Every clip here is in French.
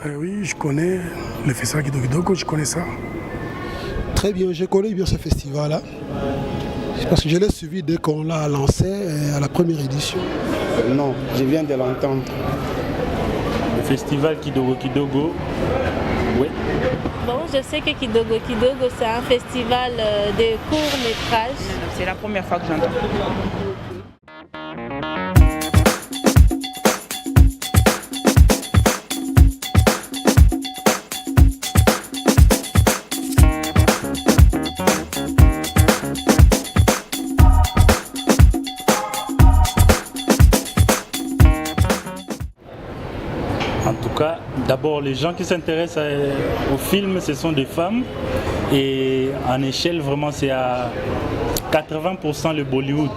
Oui, je connais le festival Kidogo Kidogo, je connais ça. Très bien, je connais bien ce festival-là. Parce que je l'ai suivi dès qu'on l'a lancé à la première édition. Non, je viens de l'entendre. Le festival Kidogo Kidogo, oui. Bon, je sais que Kidogo Kidogo, c'est un festival de courts-métrages. C'est la première fois que j'entends. En tout cas, d'abord, les gens qui s'intéressent au film, ce sont des femmes. Et en échelle, vraiment, c'est à 80% le Bollywood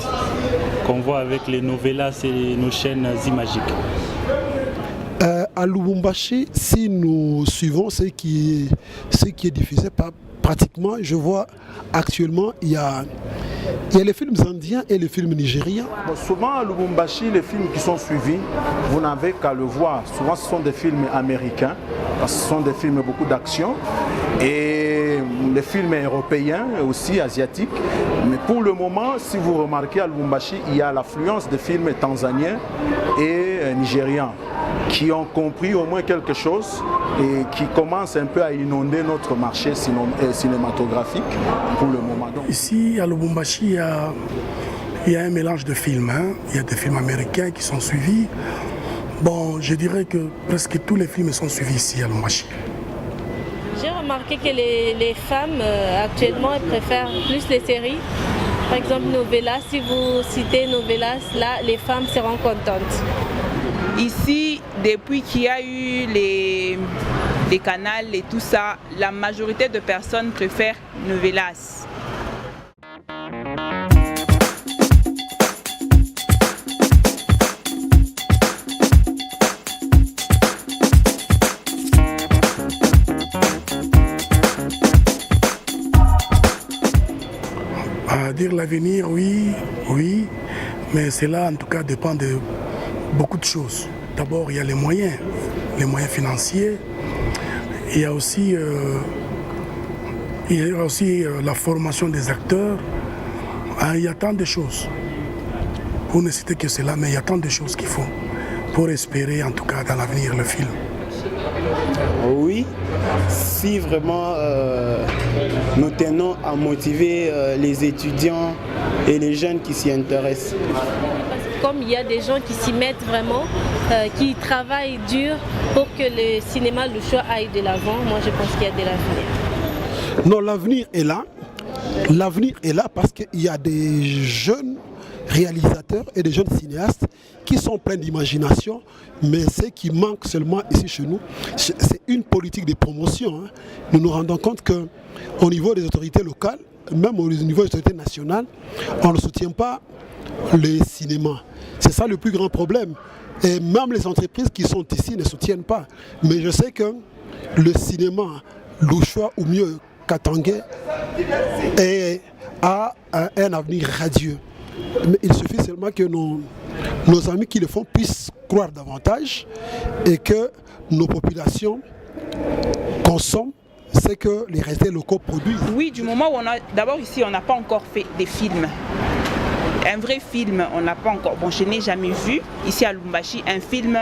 qu'on voit avec les novellas et nos chaînes imagiques. À Lubumbashi, si nous suivons ce qui est diffusé pratiquement, je vois actuellement, il y a les films indiens et les films nigériens. Bon, souvent à Lubumbashi, les films qui sont suivis, vous n'avez qu'à le voir. Souvent ce sont des films américains, parce que ce sont des films beaucoup d'action. Et les films européens et aussi asiatiques. Mais pour le moment, si vous remarquez à Lubumbashi, il y a l'affluence de films tanzaniens et nigériens qui ont compris au moins quelque chose et qui commencent un peu à inonder notre marché cinématographique pour le moment. Donc, ici à Lubumbashi, il y a un mélange de films. Il y a des films américains qui sont suivis. Bon, je dirais que presque tous les films sont suivis ici à Lubumbashi. J'ai remarqué que les femmes actuellement elles préfèrent plus les séries. Par exemple, Novelas, si vous citez Novelas, là les femmes seront contentes. Ici, depuis qu'il y a eu les canals et tout ça, la majorité de personnes préfèrent Novelas. À dire l'avenir, oui, mais cela en tout cas dépend de beaucoup de choses. D'abord, il y a les moyens financiers. Il y a aussi, la formation des acteurs. Il y a tant de choses. Pour ne citer que cela, mais il y a tant de choses qu'il faut pour espérer en tout cas dans l'avenir le film. Oui, si vraiment nous tenons à motiver les étudiants et les jeunes qui s'y intéressent. Comme il y a des gens qui s'y mettent vraiment, qui travaillent dur pour que le cinéma, le choix aille de l'avant, moi je pense qu'il y a de l'avenir. Non, l'avenir est là. L'avenir est là parce qu'il y a des jeunes réalisateurs et des jeunes cinéastes qui sont pleins d'imagination, mais ce qui manque seulement ici chez nous, c'est une politique de promotion. Nous nous rendons compte qu'au niveau des autorités locales, même au niveau des autorités nationales, on ne soutient pas le cinéma. C'est ça le plus grand problème. Et même les entreprises qui sont ici ne soutiennent pas. Mais je sais que le cinéma, Louchoua ou mieux Katangé, a un avenir radieux. Mais il suffit seulement que nos amis qui le font puissent croire davantage et que nos populations consomment ce que les réalités locaux produisent. Oui, du moment où d'abord ici, on n'a pas encore fait des films. Un vrai film, on n'a pas encore. Bon, je n'ai jamais vu ici à Lubumbashi un film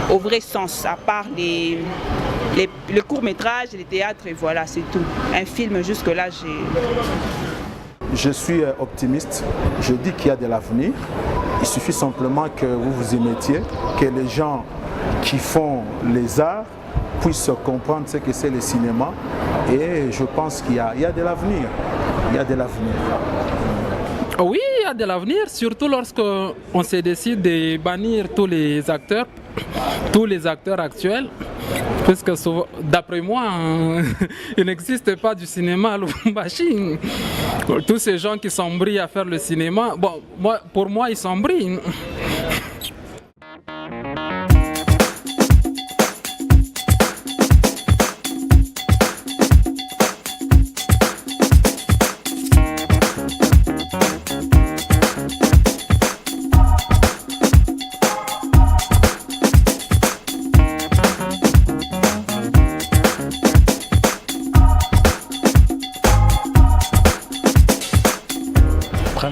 au vrai sens, à part les courts-métrages, les théâtres, et voilà, c'est tout. Un film, jusque-là, je suis optimiste. Je dis qu'il y a de l'avenir. Il suffit simplement que vous vous y mettiez, que les gens qui font les arts puissent comprendre ce que c'est le cinéma. Et je pense qu'il y a de l'avenir. Il y a de l'avenir. Oui, il y a de l'avenir, surtout lorsqu'on se décide de bannir tous les acteurs actuels. Parce que d'après moi, il n'existe pas du cinéma à Lubumbashi. Tous ces gens qui s'embrient à faire le cinéma, bon, pour moi, ils s'embrient.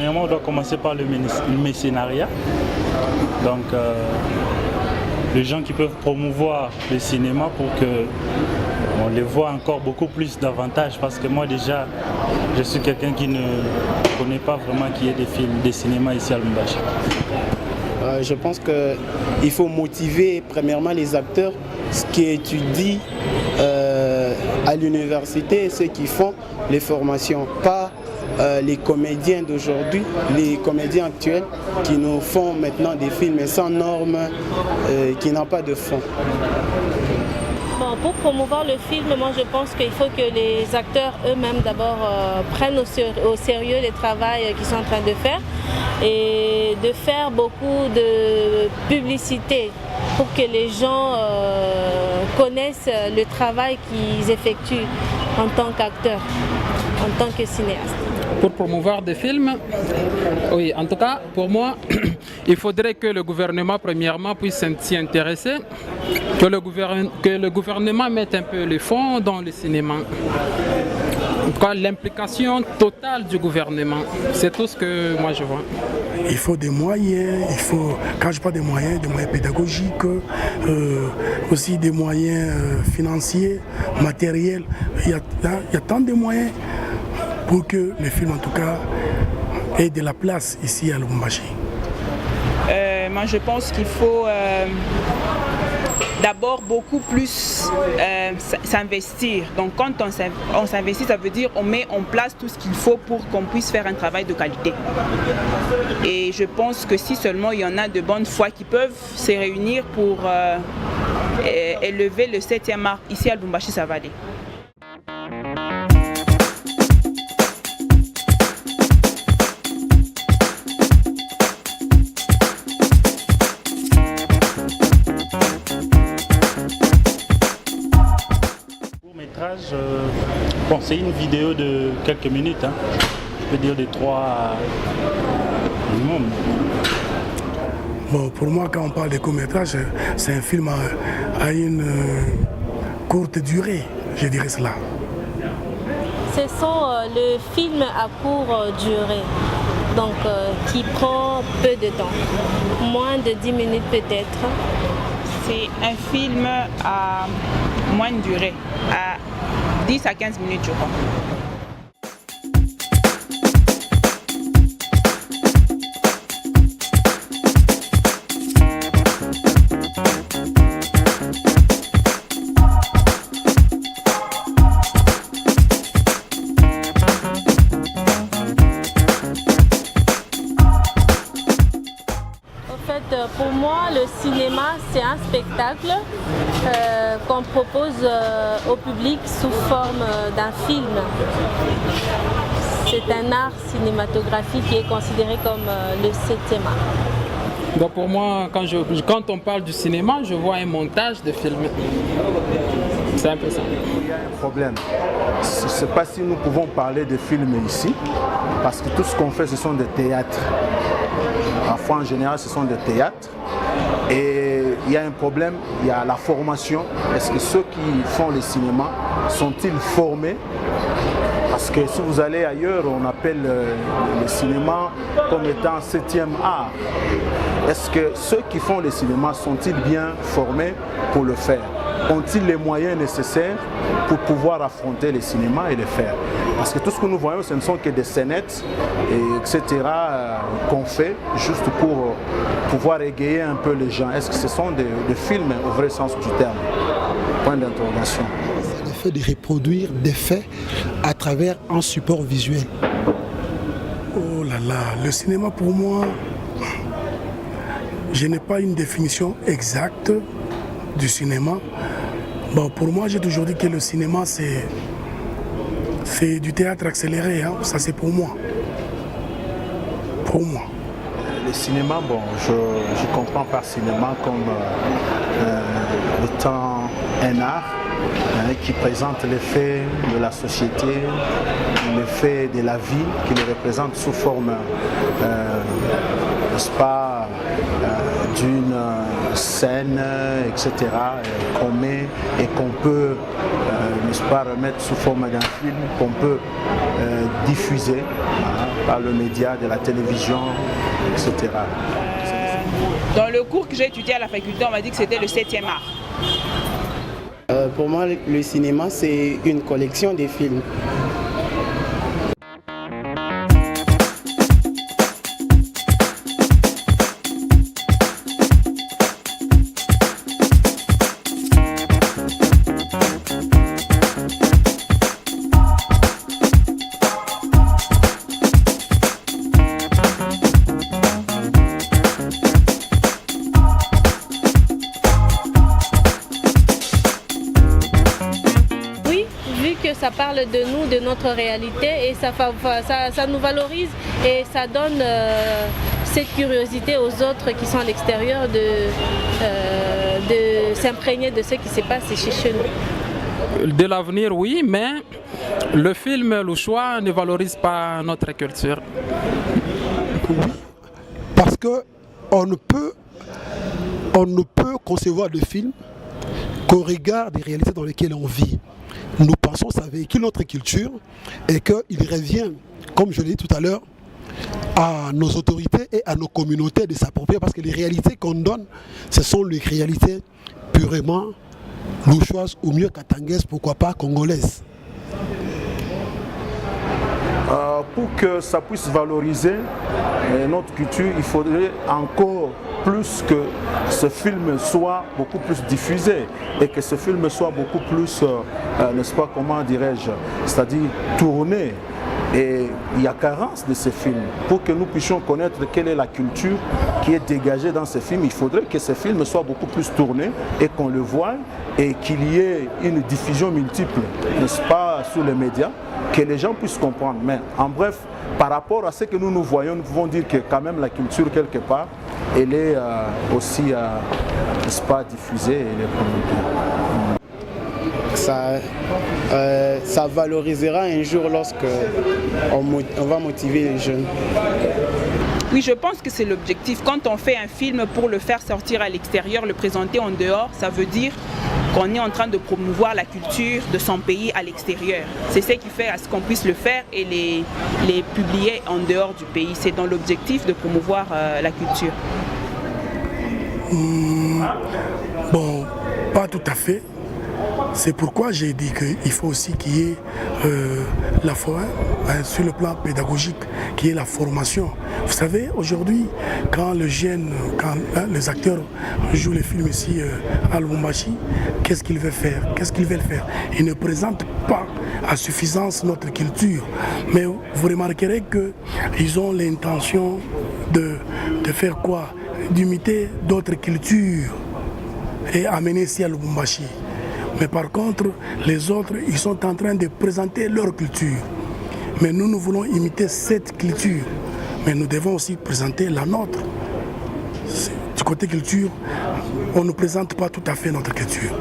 premièrement, on doit commencer par le mécénariat. Donc, les gens qui peuvent promouvoir le cinéma pour que on les voit encore beaucoup plus davantage. Parce que moi, déjà, je suis quelqu'un qui ne connaît pas vraiment qu'il y ait des films, des cinémas ici à Lubumbashi. Je pense qu'il faut motiver premièrement les acteurs qui étudient à l'université, ceux qui font les formations, pas les comédiens d'aujourd'hui, les comédiens actuels qui nous font maintenant des films sans normes, qui n'ont pas de fond. Bon, pour promouvoir le film, moi je pense qu'il faut que les acteurs eux-mêmes d'abord prennent au sérieux le travail qu'ils sont en train de faire et de faire beaucoup de publicité pour que les gens connaissent le travail qu'ils effectuent en tant qu'acteurs, en tant que cinéastes. Pour promouvoir des films, oui, en tout cas, pour moi, il faudrait que le gouvernement, premièrement, puisse s'y intéresser, que le gouvernement mette un peu les fonds dans le cinéma. En tout cas, l'implication totale du gouvernement, c'est tout ce que moi je vois. Il faut des moyens, quand je parle des moyens pédagogiques, aussi des moyens financiers, matériels. Il y a tant de moyens pour que les films, en tout cas, aient de la place ici à Lubumbashi. Moi, je pense qu'il faut d'abord beaucoup plus s'investir. Donc, quand on s'investit, ça veut dire qu'on met en place tout ce qu'il faut pour qu'on puisse faire un travail de qualité. Et je pense que si seulement il y en a de bonne foi qui peuvent se réunir pour élever le 7e art ici à Lubumbashi, ça va aller. Bon, c'est une vidéo de quelques minutes, hein. Je peux dire de 3 minimum. Bon, pour moi, quand on parle de court-métrage, c'est un film à une courte durée, je dirais cela. Ce sont le film à courte durée, donc qui prend peu de temps, moins de 10 minutes peut-être. C'est un film à moindre durée, à 10 à 15 minutes, je crois. Pour moi, le cinéma, c'est un spectacle qu'on propose au public sous forme d'un film. C'est un art cinématographique qui est considéré comme le 7e art. Donc pour moi, quand on parle du cinéma, je vois un montage de film. C'est un peu ça. Il y a un problème. Je ne sais pas si nous pouvons parler de films ici, parce que tout ce qu'on fait, ce sont des théâtres. Parfois, en général, ce sont des théâtres. Et il y a un problème, il y a la formation. Est-ce que ceux qui font le cinéma sont-ils formés? Parce que si vous allez ailleurs, on appelle le cinéma comme étant 7e art. Est-ce que ceux qui font le cinéma sont-ils bien formés pour le faire? Ont-ils les moyens nécessaires pour pouvoir affronter le cinéma et le faire? Parce que tout ce que nous voyons, ce ne sont que des scénettes, etc. qu'on fait juste pour pouvoir égayer un peu les gens. Est-ce que ce sont des films au vrai sens du terme? Point d'interrogation. C'est le fait de reproduire des faits à travers un support visuel. Oh là là, le cinéma pour moi, je n'ai pas une définition exacte du cinéma. Bon, pour moi, j'ai toujours dit que le cinéma, c'est du théâtre accéléré, hein. Ça c'est pour moi. Pour moi. Le cinéma, bon, je comprends par cinéma comme étant un art qui présente les faits de la société, les faits de la vie, qui les représente sous forme, n'est-ce pas, d'une scène, etc., qu'on met et qu'on peut, n'est-ce pas, remettre sous forme d'un film, qu'on peut diffusés par le média, de la télévision, etc. Dans le cours que j'ai étudié à la faculté, on m'a dit que c'était le 7e art. Pour moi, le cinéma, c'est une collection de films. Ça parle de nous, de notre réalité et ça nous valorise et ça donne cette curiosité aux autres qui sont à l'extérieur de s'imprégner de ce qui se passe chez nous. De l'avenir, oui, mais le film, le choix ne valorise pas notre culture. Oui, parce qu'on ne peut concevoir le film qu'au regard des réalités dans lesquelles on vit. Nous pensons que ça véhicule notre culture et qu'il revient, comme je l'ai dit tout à l'heure, à nos autorités et à nos communautés de s'approprier parce que les réalités qu'on donne, ce sont les réalités purement louchoises ou mieux katangaises, pourquoi pas congolaises. Pour que ça puisse valoriser notre culture, il faudrait encore plus que ce film soit beaucoup plus diffusé et que ce film soit beaucoup plus, n'est-ce pas, comment dirais-je, c'est-à-dire tourné. Et il y a carence de ces films. Pour que nous puissions connaître quelle est la culture qui est dégagée dans ces films, il faudrait que ces films soient beaucoup plus tournés et qu'on le voie et qu'il y ait une diffusion multiple, n'est-ce pas, sur les médias, que les gens puissent comprendre. Mais en bref, par rapport à ce que nous voyons, nous pouvons dire que quand même la culture, quelque part, elle est aussi, n'est-ce pas, diffusée et elle est communiquée. Ça valorisera un jour lorsque on va motiver les jeunes. Oui, je pense que c'est l'objectif. Quand on fait un film pour le faire sortir à l'extérieur, le présenter en dehors, ça veut dire qu'on est en train de promouvoir la culture de son pays à l'extérieur. C'est ce qui fait à ce qu'on puisse le faire et les publier en dehors du pays. C'est dans l'objectif de promouvoir la culture. Bon, pas tout à fait. C'est pourquoi j'ai dit qu'il faut aussi qu'il y ait la forêt sur le plan pédagogique, qu'il y ait la formation. Vous savez, aujourd'hui, quand les acteurs jouent les films ici à Lubumbashi, qu'est-ce qu'ils veulent faire? Ils ne présentent pas à suffisance notre culture. Mais vous remarquerez qu'ils ont l'intention de faire quoi? D'imiter d'autres cultures et amener ici à Lubumbashi. Mais par contre, les autres, ils sont en train de présenter leur culture. Mais nous voulons imiter cette culture. Mais nous devons aussi présenter la nôtre. Du côté culture, on ne présente pas tout à fait notre culture.